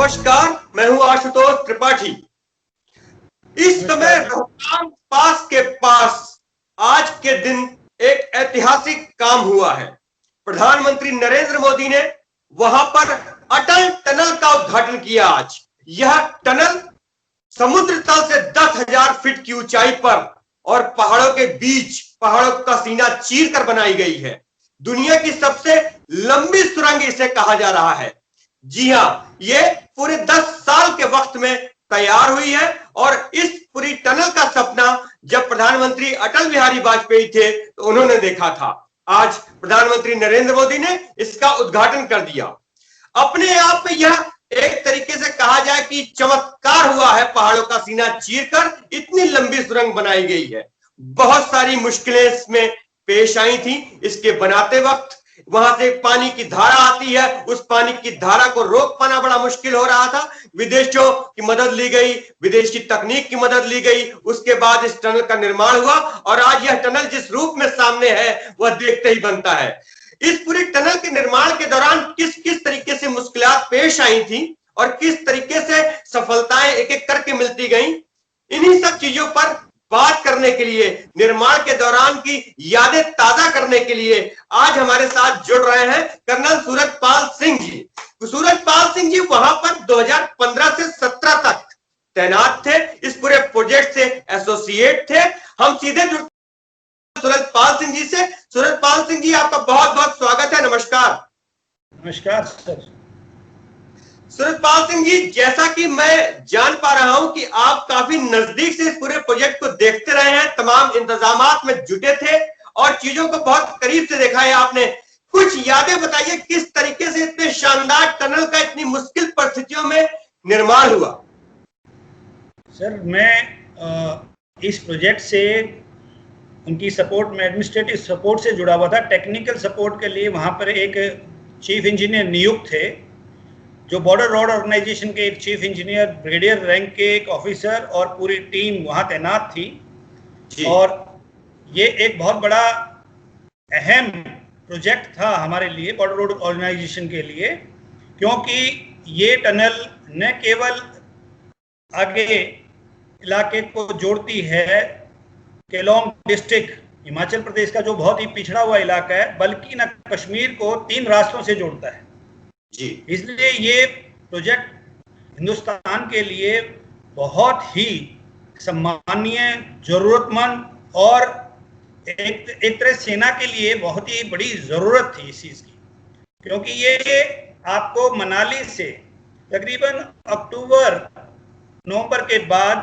नमस्कार, मैं हूं आशुतोष त्रिपाठी। इस समय रोहतांग पास के पास आज के दिन एक ऐतिहासिक काम हुआ है। प्रधानमंत्री नरेंद्र मोदी ने वहां पर अटल टनल का उद्घाटन किया। आज यह टनल समुद्र तल से 10,000 फीट की ऊंचाई पर और पहाड़ों के बीच पहाड़ों का सीना चीर कर बनाई गई है। दुनिया की सबसे लंबी सुरंग इसे कहा जा रहा है। जी हाँ, ये पूरे 10 साल के वक्त में तैयार हुई है और इस पूरी टनल का सपना जब प्रधानमंत्री अटल बिहारी वाजपेयी थे तो उन्होंने देखा था। आज प्रधानमंत्री नरेंद्र मोदी ने इसका उद्घाटन कर दिया। अपने आप में यह एक तरीके से कहा जाए कि चमत्कार हुआ है। पहाड़ों का सीना चीरकर इतनी लंबी सुरंग बनाई गई है। बहुत सारी मुश्किलें इसमें पेश आई थी इसके बनाते वक्त। वहां से पानी की धारा आती है, उस पानी की धारा को रोक पाना बड़ा मुश्किल हो रहा था। विदेशों की मदद ली गई, विदेश की तकनीक की मदद ली गई, उसके बाद इस टनल का निर्माण हुआ और आज यह टनल जिस रूप में सामने है वह देखते ही बनता है। इस पूरी टनल के निर्माण के दौरान किस किस तरीके से मुश्किलें पेश आई थी और किस तरीके से सफलताएं एक एक करके मिलती गई, इन्हीं सब चीजों पर बात करने के लिए, निर्माण के दौरान की यादें ताजा करने के लिए आज हमारे साथ जुड़ रहे हैं कर्नल सूरजपाल सिंह जी। सूरजपाल सिंह जी वहां पर 2015 से 17 तक तैनात थे। इस पूरे प्रोजेक्ट से एसोसिएट थे। हम सीधे जुड़ते सूरजपाल सिंह जी से। सूरजपाल सिंह जी, आपका बहुत बहुत स्वागत है। नमस्कार। नमस्कार सर। सूरजपाल सिंह जी, जैसा कि मैं जान पा रहा हूं कि आप काफी नजदीक से इस पूरे प्रोजेक्ट को देखते रहे हैं, तमाम इंतजामात में जुटे थे और चीजों को बहुत करीब से देखा है आपने। कुछ यादें बताइए, किस तरीके से इतने शानदार टनल का इतनी मुश्किल परिस्थितियों में निर्माण हुआ? सर, मैं इस प्रोजेक्ट से उनकी सपोर्ट में एडमिनिस्ट्रेटिव सपोर्ट से जुड़ा हुआ था। टेक्निकल सपोर्ट के लिए वहां पर एक चीफ इंजीनियर नियुक्त थे, जो बॉर्डर रोड ऑर्गेनाइजेशन के एक चीफ इंजीनियर, ब्रिगेडियर रैंक के एक ऑफिसर और पूरी टीम वहां तैनात थी। और ये एक बहुत बड़ा अहम प्रोजेक्ट था हमारे लिए, बॉर्डर रोड ऑर्गेनाइजेशन के लिए, क्योंकि ये टनल न केवल आगे इलाके को जोड़ती है, केलोंग डिस्ट्रिक्ट हिमाचल प्रदेश का जो बहुत ही पिछड़ा हुआ इलाका है, बल्कि न कश्मीर को 3 रास्तों से जोड़ता है जी। इसलिए ये प्रोजेक्ट हिंदुस्तान के लिए बहुत ही सम्मानीय, जरूरतमंद और एक तरह सेना के लिए बहुत ही बड़ी जरूरत थी इस चीज की, क्योंकि ये आपको मनाली से तकरीबन अक्टूबर-नवंबर के बाद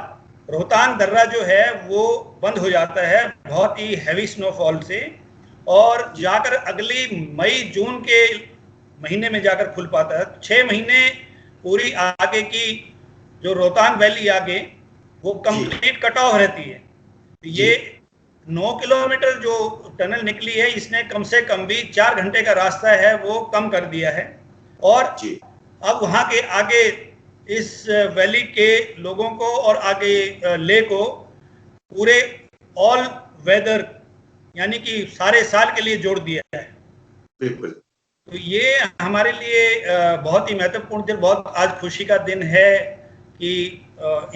रोहतांग दर्रा जो है वो बंद हो जाता है बहुत ही हैवी स्नोफॉल से, और जाकर अगली मई-जून के महीने में जाकर खुल पाता है। 6 महीने पूरी आगे की जो रोहतांग वैली आगे वो कंप्लीट कट ऑफ रहती है। ये 9 किलोमीटर जो टनल निकली है, इसने कम से कम भी 4 घंटे का रास्ता है वो कम कर दिया है। और अब वहाँ के आगे इस वैली के लोगों को और आगे ले को पूरे ऑल वेदर यानी कि सारे साल के लिए जोड़ दिया है। बिल्कुल। तो ये हमारे लिए बहुत ही महत्वपूर्ण दिन, बहुत आज खुशी का दिन है कि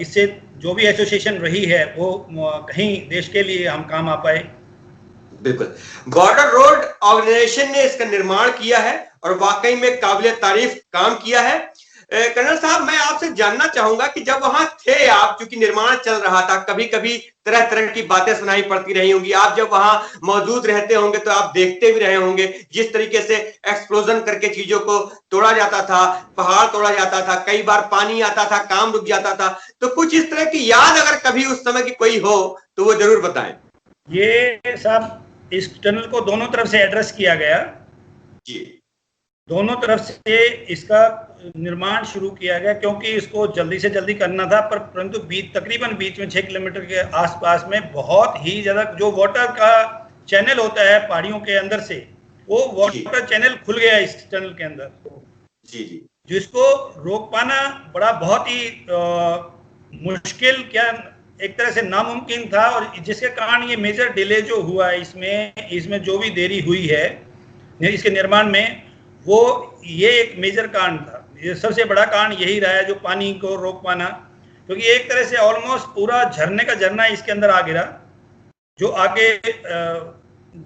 इससे जो भी एसोसिएशन रही है वो कहीं देश के लिए हम काम आ पाए। बिल्कुल। बॉर्डर रोड ऑर्गेनाइजेशन ने इसका निर्माण किया है और वाकई में काबिल तारीफ काम किया है। कर्नल साहब, मैं आपसे जानना चाहूंगा कि जब वहां थे आप, चूंकि निर्माण चल रहा था, कभी कभी तरह तरह की बातें सुनाई पड़ती रही होंगी। आप जब वहां मौजूद रहते होंगे तो आप देखते भी रहे होंगे जिस तरीके से एक्सप्लोजन करके चीजों को तोड़ा जाता था, पहाड़ तोड़ा जाता था, कई बार पानी आता था, काम रुक जाता था। तो कुछ इस तरह की याद अगर कभी उस समय की कोई हो तो वो जरूर बताएं। ये साहब, इस टनल को दोनों तरफ से एड्रेस किया गया जी। दोनों तरफ से इसका निर्माण शुरू किया गया, क्योंकि इसको जल्दी से जल्दी करना था, परंतु तकरीबन बीच में 6 किलोमीटर के आसपास में बहुत ही ज़्यादा जो वाटर का चैनल होता है पहाड़ियों के अंदर से, वो वाटर चैनल खुल गया इस टनल के अंदर। जी जी। जिसको रोक पाना बड़ा बहुत ही मुश्किल, क्या एक तरह से नामुमकिन था, और जिसके कारण ये मेजर डिले जो हुआ है इसमें जो भी देरी हुई है इसके निर्माण में, वो ये एक मेजर कारण था ये सबसे बड़ा कारण यही रहा है, जो पानी को रोक पाना, क्योंकि एक तरह से ऑलमोस्ट पूरा झरने का झरना इसके अंदर आ गिरा, जो आगे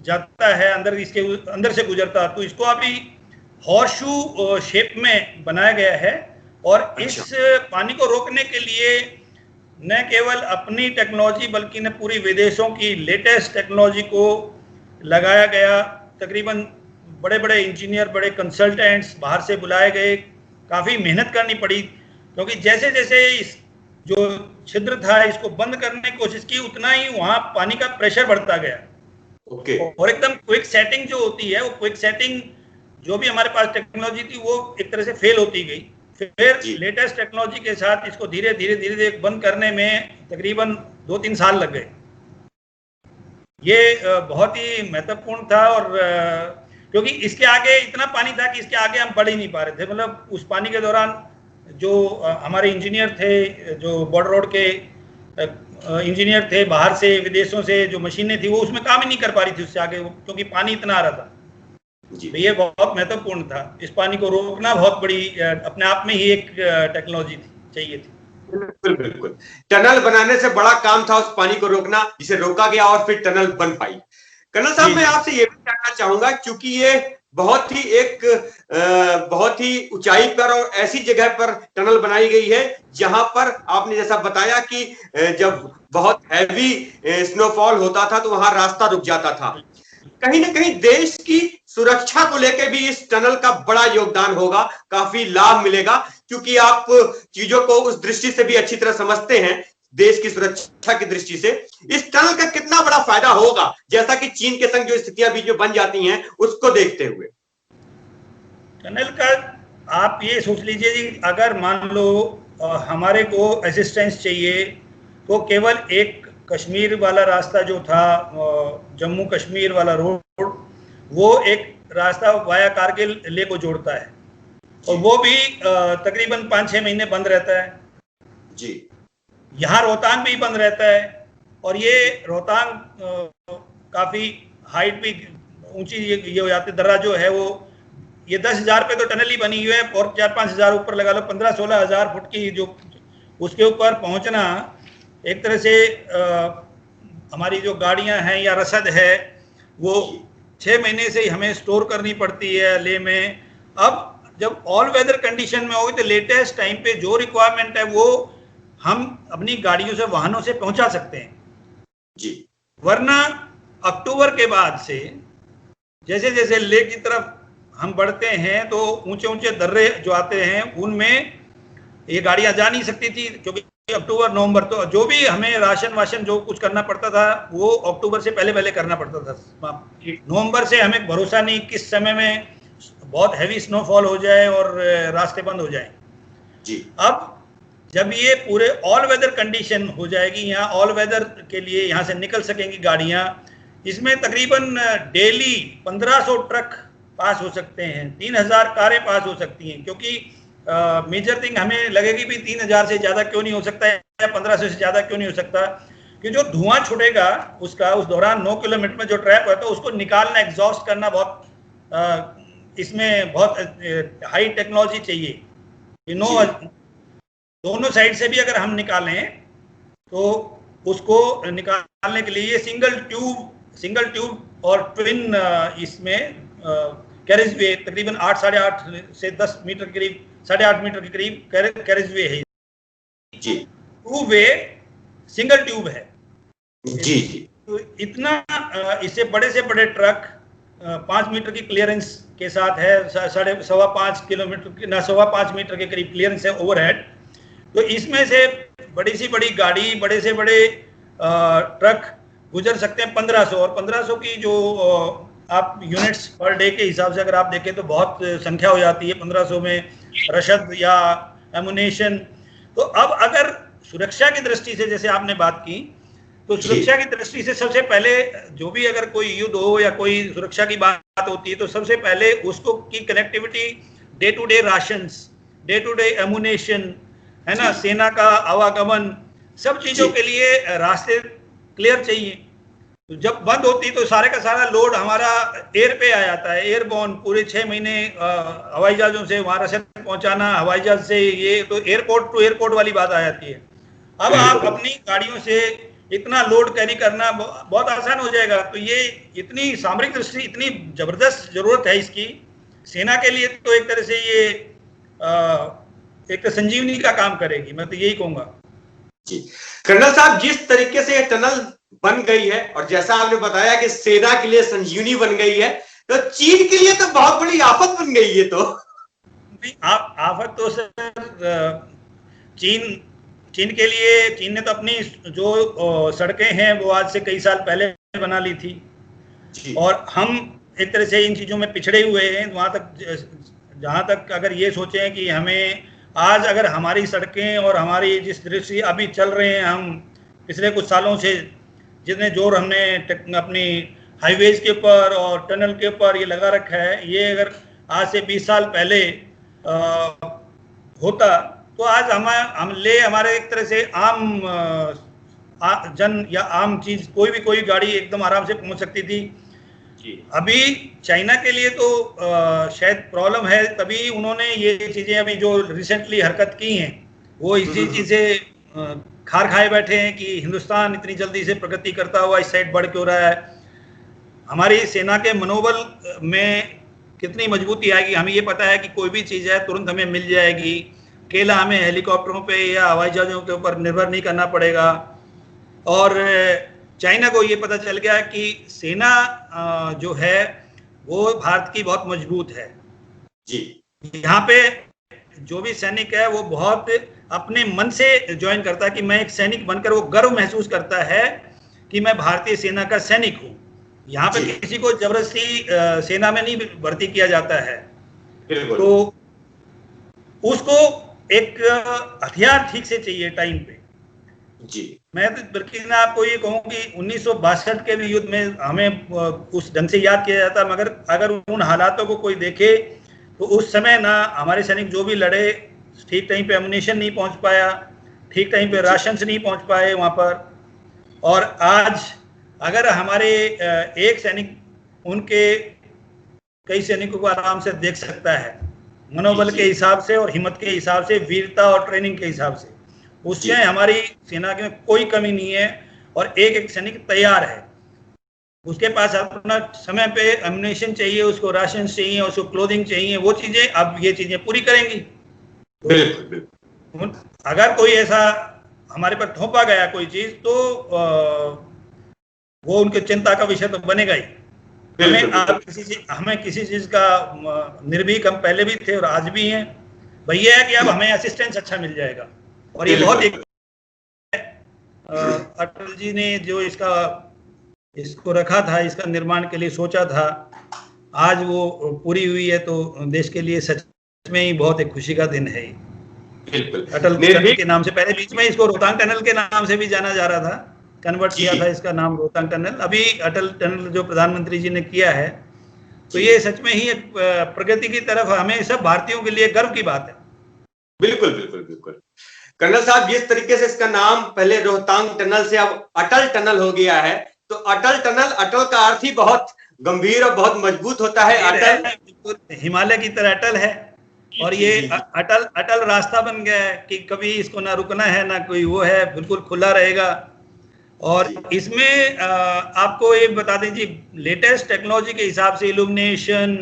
जाता है अंदर, इसके अंदर से गुजरता, तो इसको अभी हॉर्सशू शेप में बनाया गया है। और इस पानी को रोकने के लिए न केवल अपनी टेक्नोलॉजी बल्कि न पूरी विदेशों की लेटेस्ट टेक्नोलॉजी को लगाया गया। तकरीबन बड़े बड़े इंजीनियर, बड़े कंसल्टेंट्स बाहर से बुलाए गए, काफ़ी मेहनत करनी पड़ी, क्योंकि जैसे जैसे इस जो छिद्र था इसको बंद करने की कोशिश की, उतना ही वहाँ पानी का प्रेशर बढ़ता गया। और एकदम क्विक सेटिंग जो होती है, वो क्विक सेटिंग जो भी हमारे पास टेक्नोलॉजी थी वो एक तरह से फेल होती गई। फिर लेटेस्ट टेक्नोलॉजी के साथ इसको धीरे धीरे बंद करने में तकरीबन 2-3 साल लग गए। ये बहुत ही महत्वपूर्ण था, और क्योंकि इसके आगे इतना पानी था कि इसके आगे हम बढ़ ही नहीं पा रहे थे। मतलब उस पानी के दौरान जो हमारे इंजीनियर थे, जो बॉर्डर रोड के इंजीनियर थे, बाहर से विदेशों से जो मशीनें थी, वो उसमें काम ही नहीं कर पा रही थी उससे आगे, क्योंकि पानी इतना आ रहा था। तो ये बहुत महत्वपूर्ण था। इस पानी को रोकना बहुत बड़ी अपने आप में ही एक टेक्नोलॉजी चाहिए थी। बिल्कुल बिल्कुल, टनल बनाने से बड़ा काम था उस पानी को रोकना, जिसे रोका गया और फिर टनल बन पाई। कर्नल साहब, मैं आपसे ये भी जानना चाहूंगा, क्योंकि ये बहुत ही ऊंचाई पर और ऐसी जगह पर टनल बनाई गई है जहां पर आपने जैसा बताया कि जब बहुत हैवी स्नोफॉल होता था तो वहां रास्ता रुक जाता था। कहीं ना कहीं देश की सुरक्षा को लेकर भी इस टनल का बड़ा योगदान होगा, काफी लाभ मिलेगा, क्योंकि आप चीजों को उस दृष्टि से भी अच्छी तरह समझते हैं, देश की सुरक्षा की दृष्टि से इस टनल का कितना बड़ा फायदा होगा, जैसा कि चीन के संग जो स्थितियां बीच में बन जाती हैं उसको देखते हुए। टनल का आप ये सोच लीजिए जी, अगर मान लो हमारे को असिस्टेंस चाहिए, तो केवल एक कश्मीर वाला रास्ता जो था, जम्मू कश्मीर वाला रोड, वो एक रास्ता वाया कारगिल ले को जोड़ता है, और वो भी तकरीबन 5-6 महीने बंद रहता है जी। यहाँ रोहतांग भी बंद रहता है, और ये रोहतांग काफ़ी हाइट भी ऊंची ये हो जाती, दर्रा जो है वो ये 10,000 पे तो टनल ही बनी हुई है, और 4-5 हज़ार ऊपर लगा लो, 15-16 हज़ार फुट की जो उसके ऊपर पहुंचना एक तरह से हमारी जो गाड़ियां हैं या रसद है वो 6 महीने से ही हमें स्टोर करनी पड़ती है ले में। अब जब ऑल वेदर कंडीशन में होगी तो लेटेस्ट टाइम पे जो रिक्वायरमेंट है वो हम अपनी गाड़ियों से, वाहनों से पहुंचा सकते हैं जी। वरना अक्टूबर के बाद से जैसे जैसे ले की तरफ हम बढ़ते हैं तो ऊंचे ऊंचे दर्रे जो आते हैं उनमें ये गाड़ियां जा नहीं सकती थी, क्योंकि अक्टूबर नवंबर तो जो भी हमें राशन वाशन जो कुछ करना पड़ता था वो अक्टूबर से पहले पहले करना पड़ता था। नवंबर से हमें भरोसा नहीं किस समय में बहुत हैवी स्नोफॉल हो जाए और रास्ते बंद हो जाए जी। अब जब ये पूरे ऑल वेदर कंडीशन हो जाएगी, यहाँ ऑल वेदर के लिए यहाँ से निकल सकेंगी गाड़ियाँ, इसमें तकरीबन डेली 1500 ट्रक पास हो सकते हैं, 3000 कारें पास हो सकती हैं, क्योंकि मेजर थिंग हमें लगेगी भी 3000 से ज़्यादा क्यों नहीं हो सकता है या 1500 से ज़्यादा क्यों नहीं हो सकता, कि जो धुआं छूटेगा उसका उस दौरान 9 किलोमीटर में जो ट्रैप होता है उसको निकालना, एग्जॉस्ट करना बहुत इसमें बहुत हाई टेक्नोलॉजी चाहिए। दोनों साइड से भी अगर हम निकालें तो उसको निकालने के लिए सिंगल ट्यूब और ट्विन इसमें कैरेज वे तकरीबन 8-8.5 से 10 मीटर के करीब, 8.5 मीटर के करीब कैरेज वे है जी। 2 वे सिंगल ट्यूब है जी। तो इतना इससे बड़े से बड़े ट्रक 5 मीटर की क्लियरेंस के साथ है, 5.5 किलोमीटर ना 5.5 मीटर के करीब क्लियरेंस है ओवरहेड। तो इसमें से बड़ी से बड़ी गाड़ी, बड़े से बड़े ट्रक गुजर सकते हैं 1500, और 1500 की जो आप यूनिट्स पर डे के हिसाब से अगर आप देखें तो बहुत संख्या हो जाती है 1500 में रसद या एमुनेशन। तो अब अगर सुरक्षा की दृष्टि से जैसे आपने बात की, तो सुरक्षा की दृष्टि से सबसे पहले जो भी अगर कोई युद्ध हो या कोई सुरक्षा की बात होती है तो सबसे पहले उसको की connectivity, day to day rations, day to day ammunition है ना, सेना का आवागमन, सब चीजों के लिए रास्ते क्लियर चाहिए। तो जब बंद होती तो सारे का सारा लोड हमारा एयर पे आ जाता है, एयरबोर्न। पूरे 6 महीने हवाई जहाजों से वहां रसद पहुंचाना, हवाई जहाज से, ये तो एयरपोर्ट टू एयरपोर्ट वाली बात आ जाती है। अब आप अपनी गाड़ियों से इतना लोड कैरी करना बहुत आसान हो जाएगा। तो ये इतनी सामरिक दृष्टि इतनी जबरदस्त जरूरत है इसकी सेना के लिए, तो एक तरह से ये एक तो संजीवनी का काम करेगी, मैं तो यही कहूंगा। जी कर्नल साहब, जिस तरीके से ये टनल बन गई है और जैसा आपने बताया कि सेना के लिए संजीवनी बन गई है, तो चीन के लिए तो बहुत बड़ी आफत बन गई है। तो नहीं, आफत तो सर चीन के लिए, चीन ने तो अपनी जो सड़कें हैं वो आज से कई साल पहले बना ली थी, और हम एक तरह से इन चीजों में पिछड़े हुए हैं। वहां तक जहां तक अगर ये सोचें कि हमें आज अगर हमारी सड़कें और हमारी जिस दृष्टि अभी चल रहे हैं, हम पिछले कुछ सालों से जितने जोर हमने अपनी हाईवेज के ऊपर और टनल के ऊपर ये लगा रखा है, ये अगर आज से 20 साल पहले होता तो आज हमारे एक तरह से आम जन या आम चीज कोई गाड़ी एकदम आराम से पहुंच सकती थी। अभी चाइना के लिए तो शायद प्रॉब्लम है, तभी उन्होंने ये चीजें अभी जो रिसेंटली हरकत की हैं वो इसी चीज से खार खाए बैठे हैं कि हिंदुस्तान इतनी जल्दी से प्रगति करता हुआ इस साइड बढ़ क्यों रहा है। हमारी सेना के मनोबल में कितनी मजबूती आएगी, हमें ये पता है कि कोई भी चीज़ है तुरंत हमें मिल जाएगी। अकेला हमें हेलीकॉप्टरों पे या हवाई जहाज़ों के ऊपर निर्भर नहीं करना पड़ेगा। और चाइना को ये पता चल गया कि सेना जो है वो भारत की बहुत मजबूत है जी। यहाँ पे जो भी सैनिक है वो बहुत अपने मन से ज्वाइन करता है कि मैं एक सैनिक बनकर, वो गर्व महसूस करता है कि मैं भारतीय सेना का सैनिक हूँ। यहाँ पे किसी को जबरदस्ती सेना में नहीं भर्ती किया जाता है, तो उसको एक हथियार ठीक से चाहिए टाइम पे जी। मैं तो बल्कि मैं आपको ये कहूँ कि 1962 के भी युद्ध में हमें उस ढंग से याद किया जाता, मगर अगर उन हालातों को कोई देखे तो उस समय ना हमारे सैनिक जो भी लड़े, ठीक टाइम पे एमुनेशन नहीं पहुंच पाया, ठीक टाइम पे राशंस नहीं पहुंच पाए वहां पर। और आज अगर हमारे एक सैनिक उनके कई सैनिकों को आराम से देख सकता है, मनोबल के हिसाब से और हिम्मत के हिसाब से, वीरता और ट्रेनिंग के हिसाब से, उसमें हमारी सेना में कोई कमी नहीं है। और एक सैनिक तैयार है, उसके पास अपना समय पे एमुनेशन चाहिए, उसको राशन चाहिए, उसको क्लोथिंग चाहिए, वो चीजें अब ये चीजें पूरी करेंगी। बिल्कुल। अगर कोई ऐसा हमारे पर थोपा गया कोई चीज तो वो उनके चिंता का विषय तो बनेगा ही। हमें किसी चीज का निर्भीक हम पहले भी थे और आज भी हैं। भैया है कि अब हमें असिस्टेंस अच्छा मिल जाएगा। और ये बहुत एक अटल जी ने जो इसको रखा था, इसका निर्माण के लिए सोचा था, आज वो पूरी हुई है, तो देश के लिए सच में ही बहुत एक खुशी का दिन है। अटल टनल के नाम से पहले बीच में इसको रोहतांग टनल के नाम से भी जाना जा रहा था, कन्वर्ट किया था इसका नाम रोहतांग टनल। अभी अटल टनल जो प्रधानमंत्री जी ने किया है, तो ये सच में ही एक प्रगति की तरफ हमें सब भारतीयों के लिए गर्व की बात है। बिल्कुल बिल्कुल बिल्कुल। कर्नल साहब, जिस तरीके से इसका नाम पहले रोहतांग टनल से अब अटल टनल हो गया है, तो अटल टनल, अटल का अर्थ ही बहुत गंभीर और बहुत मजबूत होता है। अटल हिमालय की तरह अटल है, और ये अटल रास्ता बन गया है कि कभी इसको ना रुकना है ना कोई वो है, बिल्कुल खुला रहेगा। और इसमें आपको ये बता दें जी, लेटेस्ट टेक्नोलॉजी के हिसाब से इल्यूमिनेशन,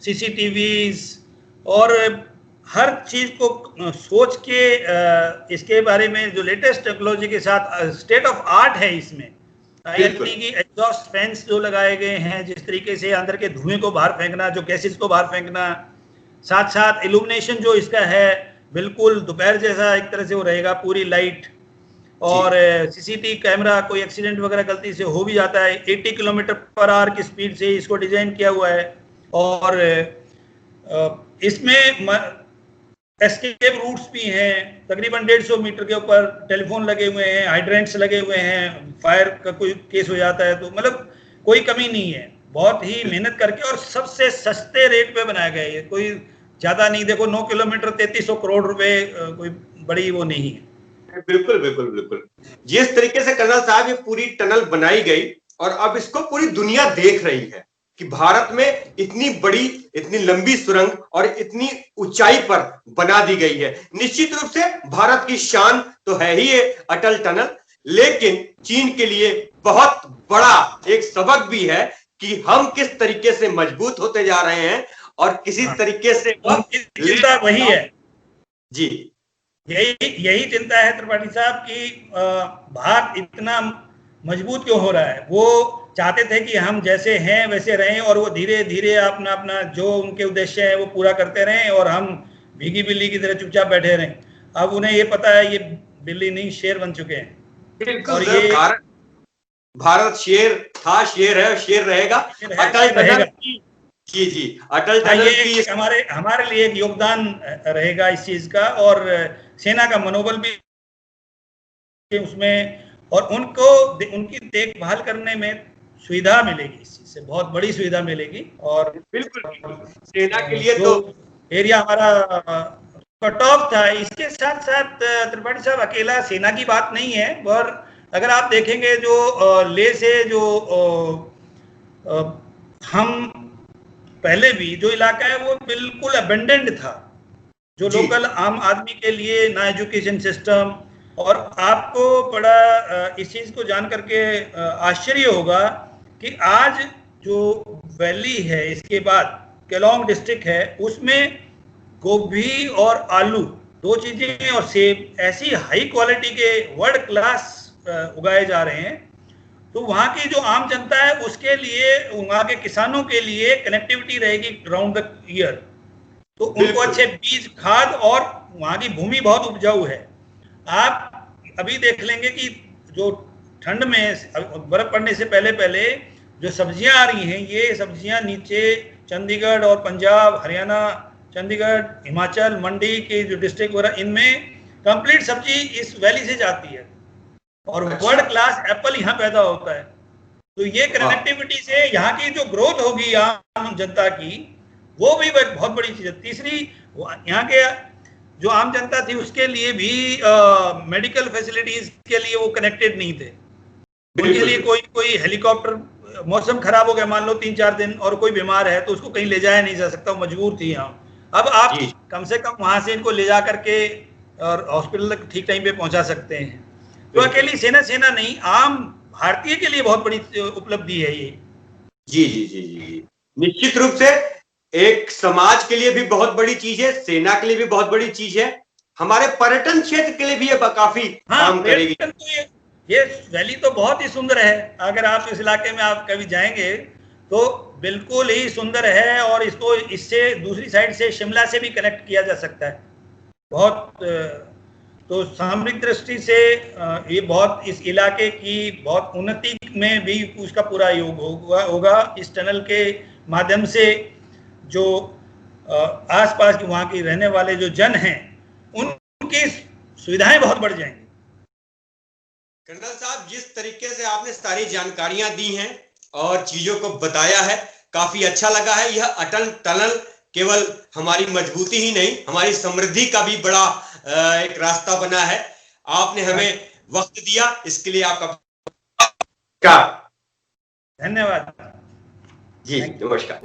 सीसीटीवीज और हर चीज को सोच के इसके बारे में जो लेटेस्ट टेक्नोलॉजी के साथ स्टेट ऑफ आर्ट है इसमें, यानी कि एग्जॉस्ट फैंस जो लगाए गए हैं, जिस तरीके से अंदर के धुएं को बाहर फेंकना, जो गैसेस को बाहर फेंकना, साथ साथ इल्यूमिनेशन जो इसका है बिल्कुल दोपहर जैसा एक तरह से वो रहेगा, पूरी लाइट। और सीसीटीवी कैमरा, कोई एक्सीडेंट वगैरह गलती से हो भी जाता है, 80 किलोमीटर/आवर की स्पीड से इसको डिजाइन किया हुआ है। और इसमें एस्केप रूट्स भी हैं, तकरीबन 150 मीटर के ऊपर टेलीफोन लगे हुए हैं, हाइड्रेंट्स लगे हुए हैं, फायर का कोई केस हो जाता है तो मतलब कोई कमी नहीं है। बहुत ही मेहनत करके और सबसे सस्ते रेट पे बनाया गया है, कोई ज्यादा नहीं। देखो 9 किलोमीटर 3300 करोड़ रुपए, कोई बड़ी वो नहीं है। बिल्कुल बिल्कुल बिल्कुल। जिस तरीके से कर्नल साहब ये पूरी टनल बनाई गई, और अब इसको पूरी दुनिया देख रही है कि भारत में इतनी बड़ी, इतनी लंबी सुरंग और इतनी ऊंचाई पर बना दी गई है। निश्चित रूप से भारत की शान तो है ही ये अटल टनल, लेकिन चीन के लिए बहुत बड़ा एक सबक भी है कि हम किस तरीके से मजबूत होते जा रहे हैं और किसी तरीके से चिंता वही है जी, यही चिंता है त्रिपाठी साहब कि भारत इतना मजबूत क्यों हो रहा है। वो चाहते थे कि हम जैसे हैं वैसे रहें और वो धीरे धीरे अपना अपना जो उनके उद्देश्य है वो पूरा करते रहें और हम भीगी बिल्ली की तरह चुपचाप बैठे रहें। अब उन्हें ये पता है ये बिल्ली नहीं शेर बन चुके हैं। और ये भारत शेर था, शेर है और शेर रहेगा। अटल टनल जी जी, अटल टनल की हमारे लिए एक योगदान रहेगा इस चीज का, और सेना का मनोबल भी उसमें, और उनको उनकी देखभाल करने में सुविधा मिलेगी, इस चीज से बहुत बड़ी सुविधा मिलेगी। और बिल्कुल सेना के लिए तो एरिया हमारा कट ऑफ था। इसके साथ साथ त्रिपाठी साहब अकेला सेना की बात नहीं है, और अगर आप देखेंगे जो ले से जो हम पहले भी जो इलाका है वो बिल्कुल अबेंडेंड था, जो लोकल आम आदमी के लिए ना एजुकेशन सिस्टम। और आपको बड़ा इस चीज को जान करके आश्चर्य होगा कि आज जो वैली है, इसके बाद केलोंग डिस्ट्रिक्ट है, उसमें गोभी और आलू दो चीजें और सेब ऐसी हाई क्वालिटी के वर्ल्ड क्लास उगाए जा रहे हैं। तो वहाँ की जो आम जनता है उसके लिए, वहाँ के किसानों के लिए कनेक्टिविटी रहेगी राउंड द ईयर। तो उनको अच्छे बीज, खाद, और वहाँ की भूमि बहुत उपजाऊ है। आप अभी देख लेंगे कि जो ठंड में बर्फ पड़ने से पहले पहले जो सब्जियां आ रही हैं, ये सब्जियां नीचे चंडीगढ़ और पंजाब, हरियाणा, चंडीगढ़, हिमाचल, मंडी के जो डिस्ट्रिक्ट वगैरह, इनमें कंप्लीट सब्जी इस वैली से जाती है और वर्ल्ड क्लास एप्पल यहाँ पैदा होता है। तो ये कनेक्टिविटी से यहाँ की जो ग्रोथ होगी आम जनता की, वो भी बहुत बड़ी चीज है। तीसरी, यहाँ के जो आम जनता थी उसके लिए भी मेडिकल फैसिलिटीज के लिए वो कनेक्टेड नहीं थे। उनके लिए कोई हेलीकॉप्टर, मौसम खराब हो गया मान लो 3-4 दिन और कोई बीमार है तो उसको कहीं ले जाया नहीं जा सकता, मजबूर थी यहाँ। अब आप कम से कम वहां से इनको ले जा करके और हॉस्पिटल तक ठीक टाइम पे पहुंचा सकते हैं। तो अकेली सेना नहीं, आम भारतीय के लिए बहुत बड़ी उपलब्धि है ये। जी जी जी जी, निश्चित रूप से एक समाज के लिए भी बहुत बड़ी चीज है, सेना के लिए भी बहुत बड़ी चीज है, हमारे पर्यटन क्षेत्र के लिए भी ये काफी काम करेगी। तो ये वैली तो बहुत ही सुंदर है। अगर आप इस इलाके में आप कभी जाएंगे तो बिल्कुल ही सुंदर है, और इसको इससे दूसरी साइड से शिमला से भी कनेक्ट किया जा सकता है। बहुत तो सामरिक दृष्टि से ये बहुत इस इलाके की बहुत उन्नति में भी उसका पूरा योग होगा। इस टनल के माध्यम से जो आसपास की वहाँ की रहने वाले जो जन हैं उनकी सुविधाएं बहुत बढ़ जाएंगी। कर्नल साहब, जिस तरीके से आपने सारी जानकारियां दी हैं और चीजों को बताया है, काफी अच्छा लगा है। यह अटल टनल केवल हमारी मजबूती ही नहीं, हमारी समृद्धि का भी बड़ा एक रास्ता बना है। आपने हमें वक्त दिया, इसके लिए आपका धन्यवाद जी, नमस्कार।